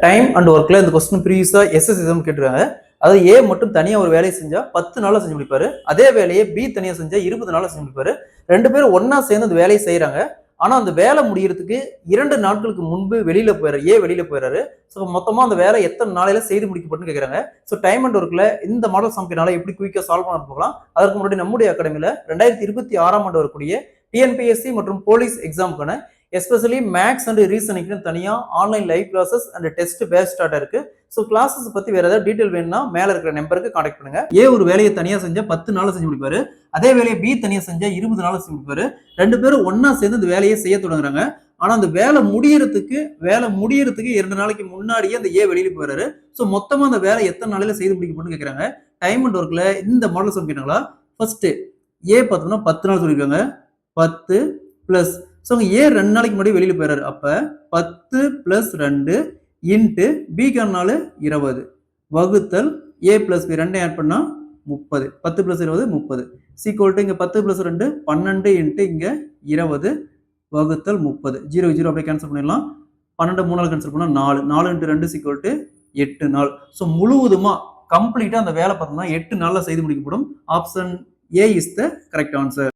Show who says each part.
Speaker 1: Time and ஒர்க்ல இந்த question ப்ரீவியஸா SSM கேட்டிருக்காங்க. அதாவது ஏ மட்டும் தனியா ஒரு வேலையை செஞ்சா 10 நாள்ல செஞ்சு முடிப்பாரு. அதே வேலையை பி தனியா செஞ்சா 20 நாள்ல செஞ்சு முடிப்பாரு. 2 பேரும் ஒன்னா சேர்ந்து அந்த வேலையை செய்யறாங்க. ஆனா அந்த வேலை முடியறதுக்கு 2 நாட்களுக்கு முன்பு வெளியில போயிடுறாரு. ஏ வெளியில போயிடுறாரு. ஸோ மொத்தமா அந்த வேலை எத்தனை நாளையில செய்து முடிக்கப்படும் கேட்கறாங்க. ஸோ டைம் அண்ட் ஒர்க்ல இந்த மாடல் சம்கினால எப்படி குயிக்கா சால்வ் பண்ண போகலாம். அதற்கு முன்னாடி நம்முடைய அகாடமியில 2026ஆம் ஆண்டு வரக்கூடிய டிஎன்பிஎஸ்சி மற்றும் போலீஸ் எக்ஸாமுக்கான எஸ்பெஷலி மேக்ஸ் அண்ட் ரீசனிங்னு தனியாக online live classes and test batch start இருக்கு. ஸோ கிளாஸஸ் பத்தி வேற ஏதாவது டீடைல் வேணும்னா மேல இருக்கிற நம்பருக்கு கான்டாக்ட் பண்ணுங்க. ஏ ஒரு வேலையை தனியா செஞ்சா 10 நாள் செஞ்சு முடிப்பாரு. அதே வேலையை பி தனியா செஞ்சா 20 நாள் செஞ்சு முடிப்பாரு. 2 பேரும் ஒன்னா சேர்ந்து இந்த வேலையை செய்ய தொடங்குறாங்க. ஆனா அந்த வேலை முடியறதுக்கு 2 நாளைக்கு முன்னாடியே அந்த ஏ வெளியில போயிடுறாரு. ஸோ மொத்தமா அந்த வேலை எத்தனை நாளையில செய்து முடிக்கப்படும் கேட்கறாங்க. டைம் அண்ட் ஒர்க்ல இந்த மாடல் சொல்லிட்டாங்களா? ஃபர்ஸ்ட் ஏ பார்த்தோம்னா 10 நாள் சொல்லியிருக்காங்க. 10 பிளஸ் ஏ 2 நாளைக்கு முன்னாடி வெளியில போயிடுறாரு. அப்ப 10 பிளஸ் 2 இன்ட்டு பிக்கான நாள் 20 வகுத்தல் ஏ பிளஸ் பி 2 ஆட் பண்ணா 30. 10 பிளஸ் 20 30 சீக்வல் டு இங்க 10 பிளஸ் 2 12 இன்ட்டு இங்க 20 வகுத்தல் 30. 0 0 அப்படியே கேன்சல் பண்ணிடலாம். 12 3 கேன்சல் பண்ணா 4 4 இன்ட்டு 2 சீக்வல் டு 8 நாள். ஸோ முழுவதுமா கம்ப்ளீட்டா அந்த வேலை பார்த்தோம்னா 8 நாள்ல செய்து முடிக்கப்படும். Option A is the correct answer.